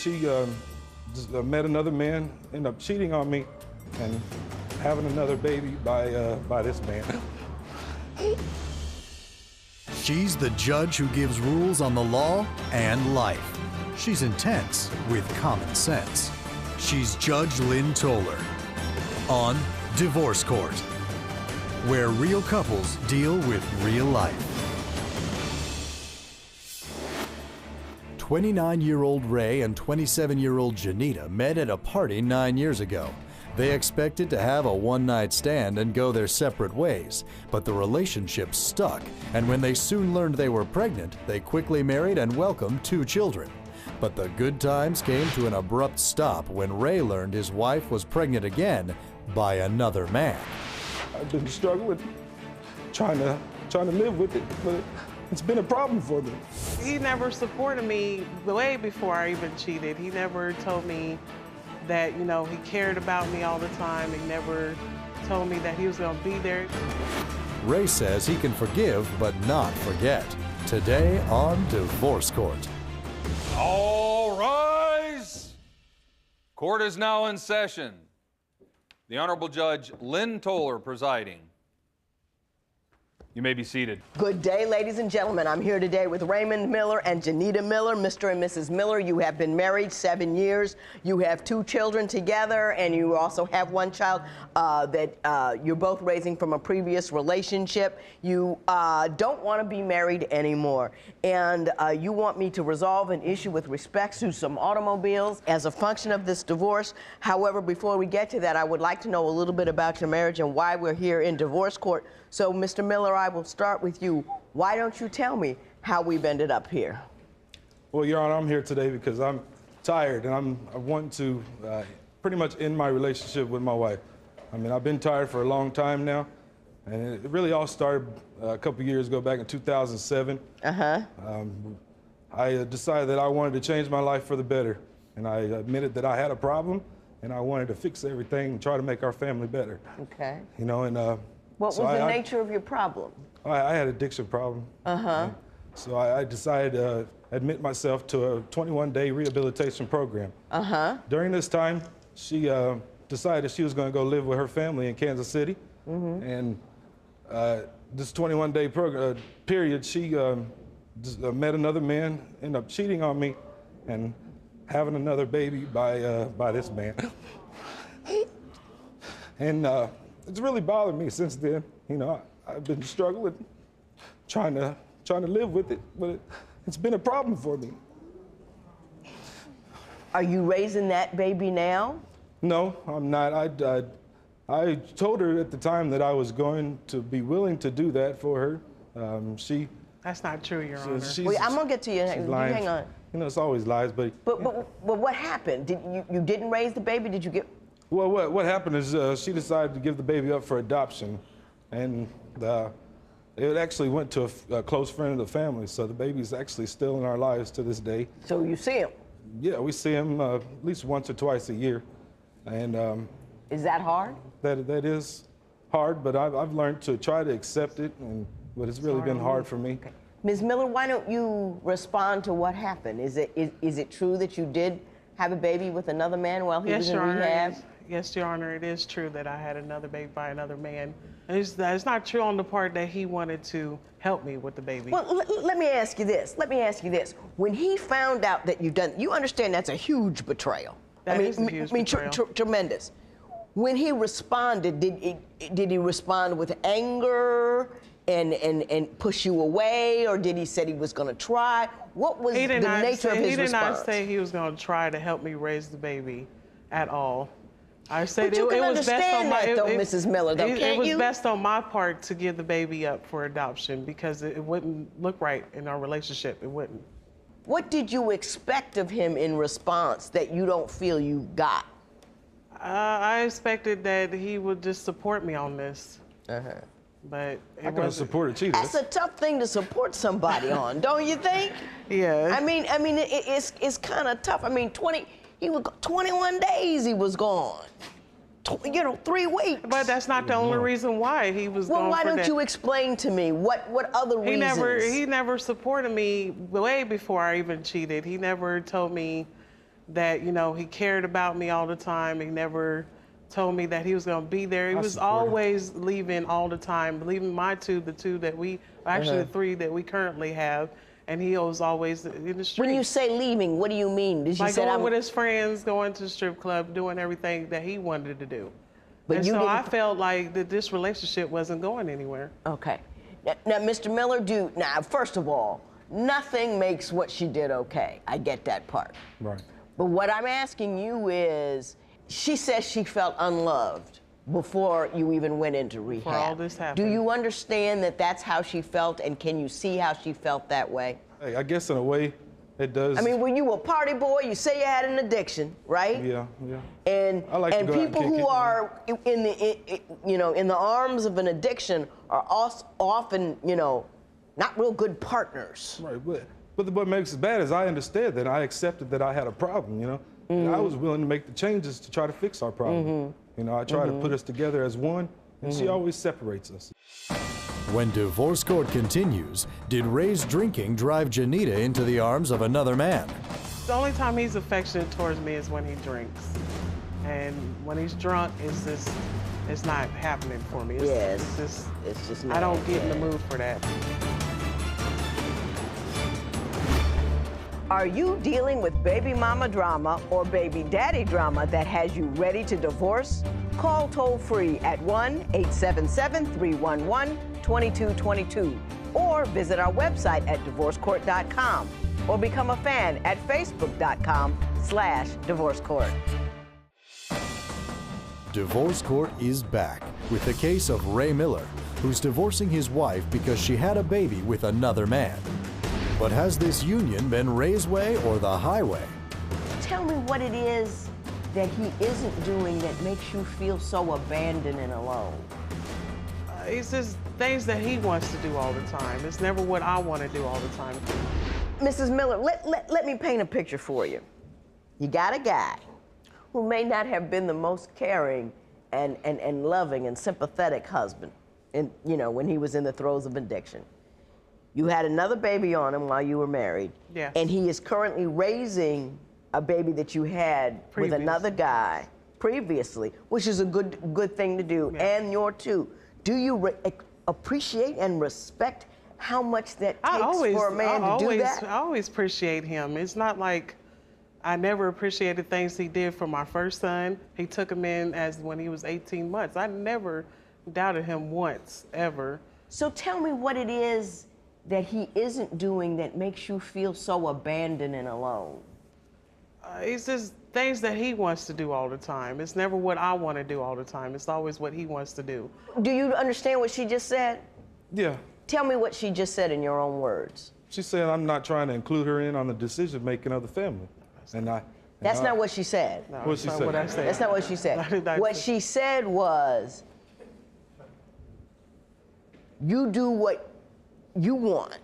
She just, met another man, ended up cheating on me, and having another baby by this man. She's the judge who gives rules on the law and life. She's intense with common sense. She's Judge Lynn Toller on Divorce Court, where real couples deal with real life. 29-year-old Ray and 27-year-old Jeanita met at a party 9 years ago. They expected to have a one-night stand and go their separate ways, but the relationship stuck, and when they soon learned they were pregnant, they quickly married and welcomed 2 children. But the good times came to an abrupt stop when Ray learned his wife was pregnant again by another man. I've been struggling, trying to live with it, but it's been a problem for me. He never supported me way before I even cheated. He never told me that, you know, he cared about me all the time. He never told me that he was gonna be there. Ray says he can forgive but not forget. Today on Divorce Court. All rise. Court is now in session. The Honorable Judge Lynn Toller presiding. You may be seated. Good day, ladies and gentlemen. I'm here today with Raymond Miller and Jeanita Miller. Mr. and Mrs. Miller, you have been married 7 years. You have 2 children together, and you also have 1 child that you're both raising from a previous relationship. You don't want to be married anymore, and you want me to resolve an issue with respect to some automobiles as a function of this divorce. However, before we get to that, I would like to know a little bit about your marriage and why we're here in divorce court. So, Mr. Miller, I will start with you. Why don't you tell me how we've ended up here? Well, Your Honor, I'm here today because I'm tired and I want to pretty much end my relationship with my wife. I mean, I've been tired for a long time now, and it really all started a couple years ago, back in 2007. I decided that I wanted to change my life for the better, and I admitted that I had a problem, and I wanted to fix everything and try to make our family better. Okay. You know, and what was the nature of your problem? I had addiction problem. So I decided to admit myself to a 21-day rehabilitation program. During this time, she decided she was going to go live with her family in Kansas City. And this 21-day period, she just, met another man, ended up cheating on me, and having another baby by this man. And it's really bothered me since then. You know, I've been struggling, trying to live with it, but it's been a problem for me. Are you raising that baby now? No, I'm not. I told her at the time that I was going to be willing to do that for her. That's not true, Your Honor. Wait, I'm gonna get to you. You hang on. You know, it's always lies, but what happened? You didn't raise the baby? Did you get? Well, what happened is she decided to give the baby up for adoption, and it actually went to a close friend of the family, so the baby's actually still in our lives to this day. So you see him? Yeah, we see him at least once or twice a year. And is that hard? That is hard, but I've learned to try to accept it, but it's really been hard for me. Okay. Ms. Miller, why don't you respond to what happened? Is it true that you did have a baby with another man while he was in rehab? Yes, Your Honor, it is true that I had another baby by another man. It's not true on the part that he wanted to help me with the baby. Well, let me ask you this. When he found out that you've done, you understand that's a huge betrayal. That is a huge betrayal. Tremendous. When he responded, did he respond with anger and push you away, or did he say he was going to try? What was the nature of his response? He did not say he was going to try to help me raise the baby at all. I said but you can it was best on my Mrs. Miller, though, it was best on my part to give the baby up for adoption because it wouldn't look right in our relationship. It wouldn't. What did you expect of him in response that you don't feel you got? I expected that he would just support me on this. But I could have supported cheaters. That's a tough thing to support somebody on, don't you think? Yeah. I mean, it's kind of tough. I mean, 21 days he was gone. 3 weeks. But that's not the only reason why he was gone. Well, why don't you explain to me what other reasons? He never supported me way before I even cheated. He never told me that, you know, he cared about me all the time. He never told me that he was going to be there. He was always leaving all the time, leaving the two that we, actually the three that we currently have. And he was always in the street. When you say leaving, what do you mean? Did you like say going with his friends, going to the strip club, doing everything that he wanted to do. But and you so didn't... I felt like that this relationship wasn't going anywhere. Okay. Now, Mr. Miller, now, first of all, nothing makes what she did okay. I get that part. Right. But what I'm asking you is, she says she felt unloved before you even went into rehab. Before all this happened. Do you understand that that's how she felt, and can you see how she felt that way? Hey, I guess in a way, it does. I mean, when you were a party boy, you say you had an addiction, right? Yeah, yeah. And I like to go out and people kick who it, are in the arms of an addiction are also often, not real good partners. Right, but what makes it bad is I understood that. I accepted that I had a problem, And I was willing to make the changes to try to fix our problem. I try to put us together as one, and she always separates us. When divorce court continues, did Ray's drinking drive Jeanita into the arms of another man? The only time he's affectionate towards me is when he drinks. And when he's drunk, it's not happening for me. It's just not. I don't get in the mood for that. Are you dealing with baby mama drama or baby daddy drama that has you ready to divorce? Call toll-free at 1-877-311-2222 or visit our website at divorcecourt.com or become a fan at facebook.com/divorcecourt. Divorce Court is back with the case of Ray Miller, who's divorcing his wife because she had a baby with another man. But has this union been Ray's way or the highway? Tell me what it is that he isn't doing that makes you feel so abandoned and alone. It's just things that he wants to do all the time. It's never what I want to do all the time. Mrs. Miller, let me paint a picture for you. You got a guy who may not have been the most caring and loving and sympathetic husband when he was in the throes of addiction. You had another baby on him while you were married. Yes. And he is currently raising a baby that you had with another guy previously, which is a good thing to do, and your too. Do you appreciate and respect how much that takes for a man to do that? I always appreciate him. It's not like I never appreciated things he did for my first son. He took him in when he was 18 months. I never doubted him once, ever. So tell me what it is that he isn't doing that makes you feel so abandoned and alone. It's just things that he wants to do all the time. It's never what I want to do all the time. It's always what he wants to do. Do you understand what she just said? Yeah. Tell me what she just said in your own words. She said I'm not trying to include her in on the decision-making of the family. That's not what she said. No, what she that's said? Not what I said. That's not what she said. What she said was, you do what you want,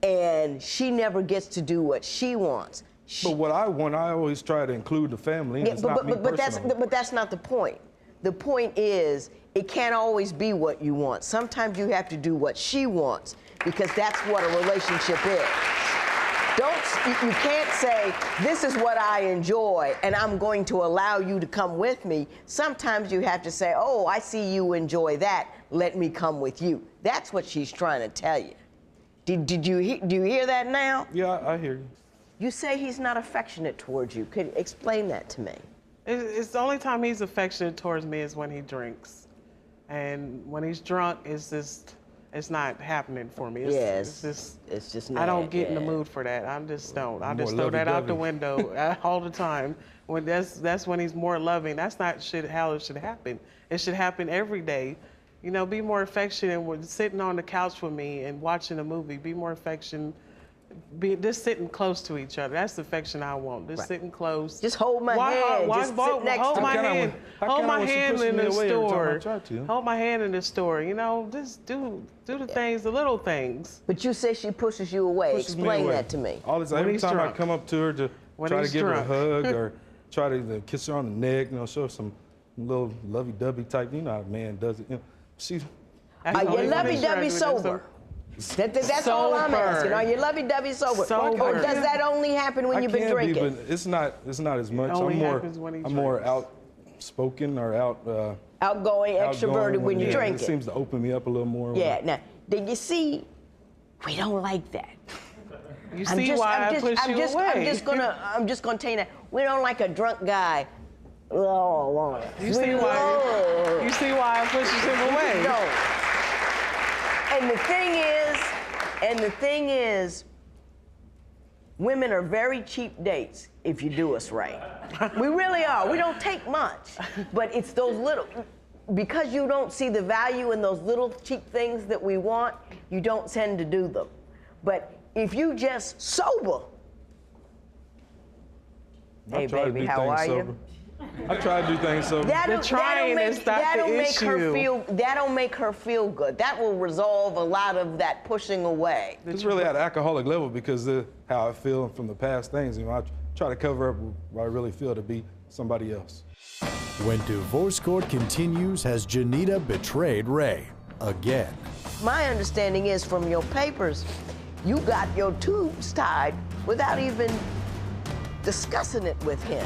and she never gets to do what she wants. But what I want, I always try to include the family. Yeah, but that's not the point. The point is, it can't always be what you want. Sometimes you have to do what she wants, because that's what a relationship is. You can't say, this is what I enjoy, and I'm going to allow you to come with me. Sometimes you have to say, oh, I see you enjoy that. Let me come with you. That's what she's trying to tell you. Do you hear that now? Yeah, I hear you. You say he's not affectionate towards you. Could you explain that to me? It's the only time he's affectionate towards me is when he drinks. And when he's drunk, it's not happening for me. It's just not. I don't get in the mood for that. I just don't. I just throw that out the window all the time. When that's when he's more loving. That's not how it should happen. It should happen every day. Be more affectionate when sitting on the couch with me and watching a movie. Be more affectionate. Just sitting close to each other. That's the affection I want. Just sitting close. Just hold my hand. Just sit next to me. Hold my hand in the store. Hold my hand in the store. Just do the things, the little things. But you say she pushes you away. Explain that to me. Every time I come up to her to try to give her a hug or try to kiss her on the neck, show her some little lovey-dovey type. You know how a man does it. Are you lovey-dovey sober? That's all I'm asking. Are you lovey-dovey sober? Or does that only happen when you've been drinking? But it's not as much. I'm more outspoken or outgoing, extroverted when you're drinking. It seems to open me up a little more. Yeah. Now, did you see? We don't like that. You see why I push you away. I'm just gonna tell you that we don't like a drunk guy. Oh, you see why I pushes him away. No. And the thing is, women are very cheap dates if you do us right. We really are. We don't take much, but it's those little, because you don't see the value in those little cheap things that we want, you don't tend to do them. But if you just sober, hey baby, how are you? I try to do things sober. That'll make her feel good. That will resolve a lot of that pushing away. It's really at an alcoholic level because of how I feel from the past things. You know, I try to cover up what I really feel to be somebody else. When divorce court continues, has Jeanita betrayed Ray again? My understanding is from your papers, you got your tubes tied without even discussing it with him.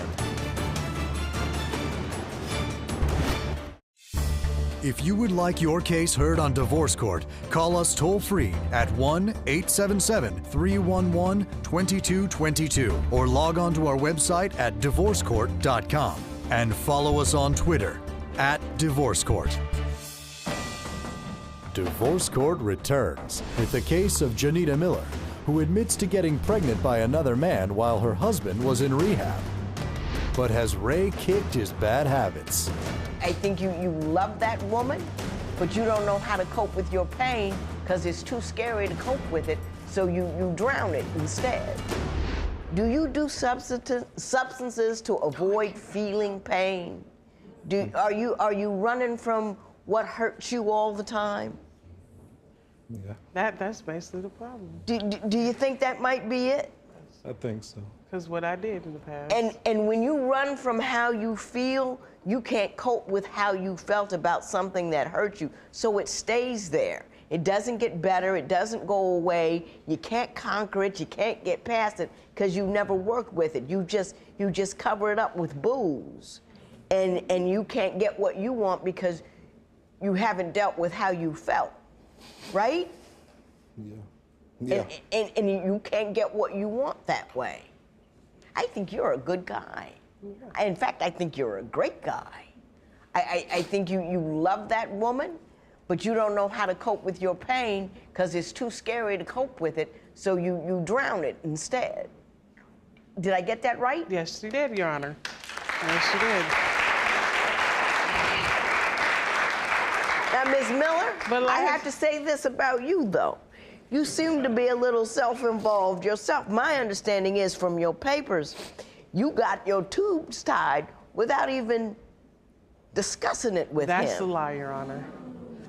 If you would like your case heard on Divorce Court, call us toll-free at 1-877-311-2222 or log on to our website at divorcecourt.com and follow us on Twitter @DivorceCourt. Divorce Court returns with the case of Jeanita Miller, who admits to getting pregnant by another man while her husband was in rehab. But has Ray kicked his bad habits? I think you love that woman, but you don't know how to cope with your pain because it's too scary to cope with it, so you drown it instead. Do you do substances to avoid feeling pain? Are you running from what hurts you all the time? Yeah. That's basically the problem. Do you think that might be it? I think so. Because what I did in the past. And when you run from how you feel, you can't cope with how you felt about something that hurt you. So it stays there. It doesn't get better. It doesn't go away. You can't conquer it. You can't get past it because you never worked with it. You just cover it up with booze. And you can't get what you want because you haven't dealt with how you felt. Right? Yeah. And you can't get what you want that way. I think you're a good guy. Yeah. In fact, I think you're a great guy. I think you love that woman, but you don't know how to cope with your pain because it's too scary to cope with it, so you drown it instead. Did I get that right? Yes, you did, Your Honor. Yes, you did. Now, Ms. Miller, I have to say this about you, though. You seem to be a little self-involved yourself. My understanding is from your papers, you got your tubes tied without even discussing it with him. That's a lie, Your Honor.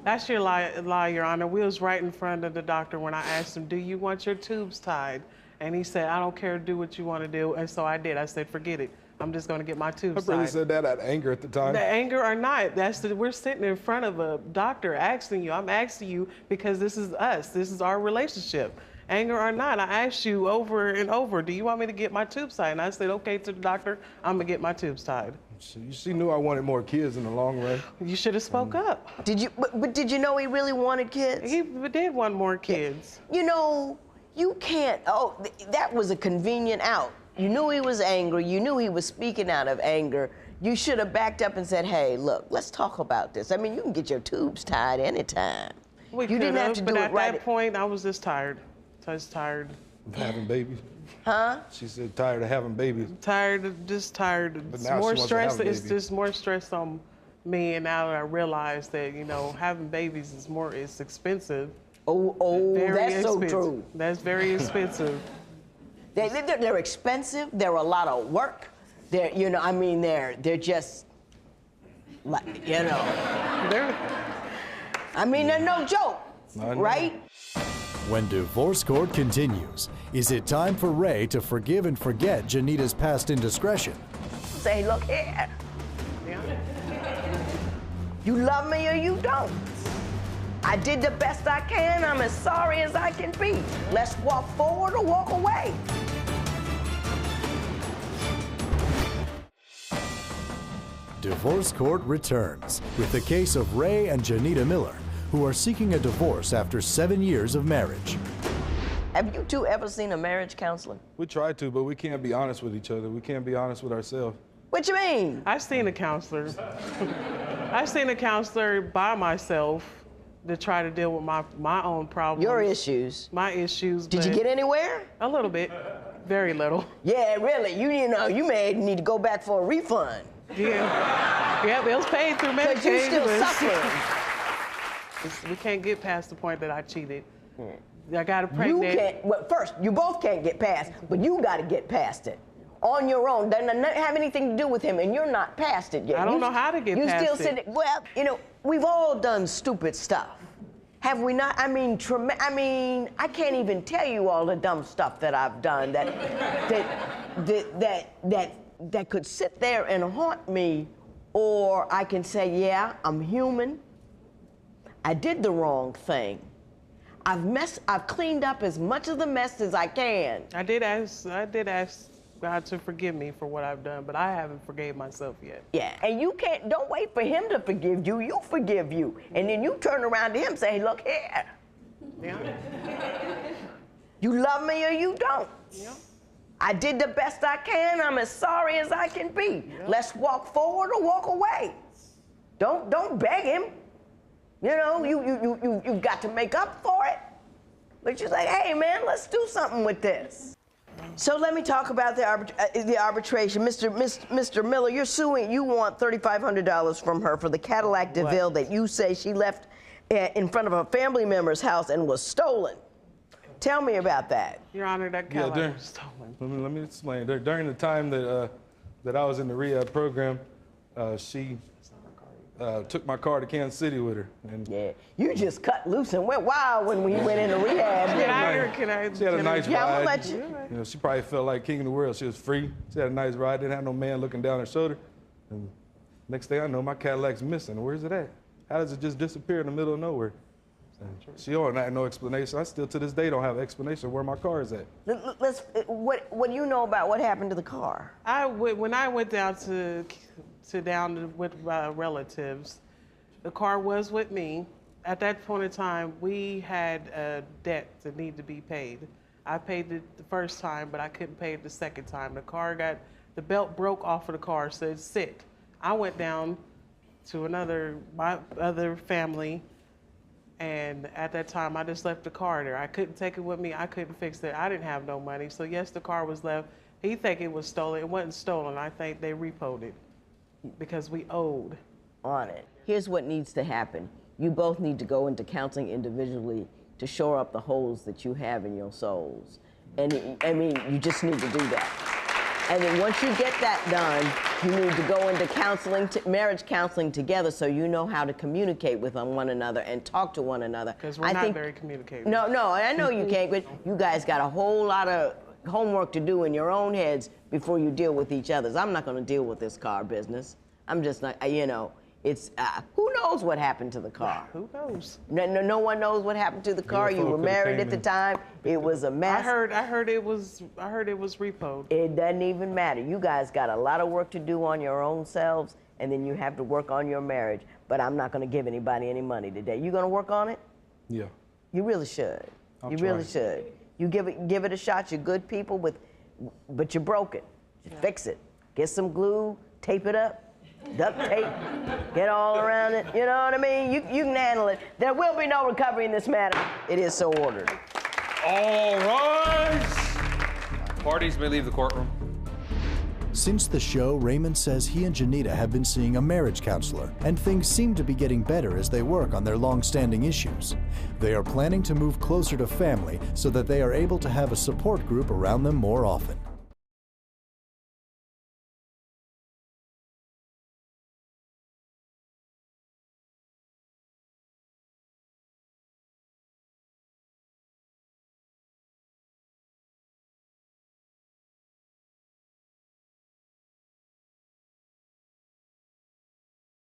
That's your lie, Your Honor. We was right in front of the doctor when I asked him, do you want your tubes tied? And he said, I don't care, do what you want to do. And so I did. I said, forget it. I'm just going to get my tubes tied. I really said that out of anger at the time. The anger or not, we're sitting in front of a doctor asking you. I'm asking you because this is us. This is our relationship. Anger or not, I asked you over and over, do you want me to get my tubes tied? And I said, okay, to the doctor, I'm going to get my tubes tied. She knew I wanted more kids in the long run. You should have spoke up. Did you? But did you know he really wanted kids? He did want more kids. You know, you can't, that was a convenient out. You knew he was angry. You knew he was speaking out of anger. You should have backed up and said, hey, look, let's talk about this. I mean, you can get your tubes tied anytime. You didn't have to do it right. But at that point, I was just tired. I was tired. Of having babies? Huh? She said tired of having babies. Tired. It's more stress. It's just more stress on me. And now that I realize that, you know, having babies is expensive. That's so true. That's very expensive. They're expensive. They're a lot of work. They're just, like, you know. They're no joke, right? When Divorce Court continues, is it time for Ray to forgive and forget Jeanita's past indiscretion? Say, look here. You love me or you don't. I did the best I can. I'm as sorry as I can be. Let's walk forward or walk away. Divorce Court returns with the case of Ray and Jeanita Miller, who are seeking a divorce after 7 years of marriage. Have you two ever seen a marriage counselor? We try to, but we can't be honest with each other. We can't be honest with ourselves. What you mean? I've seen a counselor. I've seen a counselor by myself to try to deal with my own problems. Your issues. My issues. Did you get anywhere? A little bit. Very little. Yeah, really. You know, you may need to go back for a refund. Yeah. Yeah, bills paid through Medicaid. Because you're still suffering. We can't get past the point that I cheated. I got a pregnant. You can't, well, first, you both can't get past, but you got to get past it. On your own. Doesn't have anything to do with him, and you're not past it yet. I don't know how to get past it. You still sitting, well, you know, we've all done stupid stuff. Have we not? I mean, I can't even tell you all the dumb stuff that I've done that could sit there and haunt me, or I can say, yeah, I'm human. I did the wrong thing. I've cleaned up as much of the mess as I can. I did ask God to forgive me for what I've done, but I haven't forgave myself yet. Yeah, and don't wait for him to forgive you, you forgive you. And then you turn around to him and say, look here. Yeah. You love me or you don't. Yeah. I did the best I can, I'm as sorry as I can be. Yeah. Let's walk forward or walk away. Don't beg him. You know, you got to make up for it. But you're like, hey man, let's do something with this. So let me talk about the arbitration. Mr. Miller, you're suing, you want $3,500 from her for the Cadillac DeVille that you say she left in front of a family member's house and was stolen. Tell me about that. Your Honor, that Cadillac was stolen. Let me explain. During the time that I was in the rehab program, she took my car to Kansas City with her. And yeah, you just cut loose and went wild when we went into rehab. She had a nice ride. Yeah, I'm gonna let you. You know, she probably felt like king of the world. She was free. She had a nice ride. Didn't have no man looking down her shoulder. And next thing I know, my Cadillac's missing. Where's it at? How does it just disappear in the middle of nowhere? And she don't have no explanation. I still to this day don't have an explanation where my car is at. What do you know about what happened to the car? When I went down with relatives, the car was with me. At that point in time, we had a debt that needed to be paid. I paid it the first time, but I couldn't pay it the second time. The belt broke off of the car, so it sit. I went down to my other family, and at that time, I just left the car there. I couldn't take it with me. I couldn't fix it. I didn't have no money. So yes, the car was left. He think it was stolen. It wasn't stolen. I think they repoed it because we owed on it. Here's what needs to happen. You both need to go into counseling individually to shore up the holes that you have in your souls. And I mean, you just need to do that. And then once you get that done, you need to go into counseling, marriage counseling together, so you know how to communicate with one another and talk to one another. Because we're not very communicative. No, I know you can't, but you guys got a whole lot of homework to do in your own heads before you deal with each other's. I'm not going to deal with this car business. I'm just not, you know, it's, who knows what happened to the car? Who knows? No one knows what happened to the car. You were married at the time. It was a mess. I heard it was repoed. It doesn't even matter. You guys got a lot of work to do on your own selves, and then you have to work on your marriage. But I'm not going to give anybody any money today. You going to work on it? Yeah. You really should. You really should. You give it a shot. You're good people, but you're broken. Fix it. Get some glue, tape it up. Duct tape, get all around it, you know what I mean? You can handle it. There will be no recovery in this matter. It is so ordered. All rise. Parties may leave the courtroom. Since the show, Raymond says he and Jeanita have been seeing a marriage counselor, and things seem to be getting better as they work on their long-standing issues. They are planning to move closer to family so that they are able to have a support group around them more often.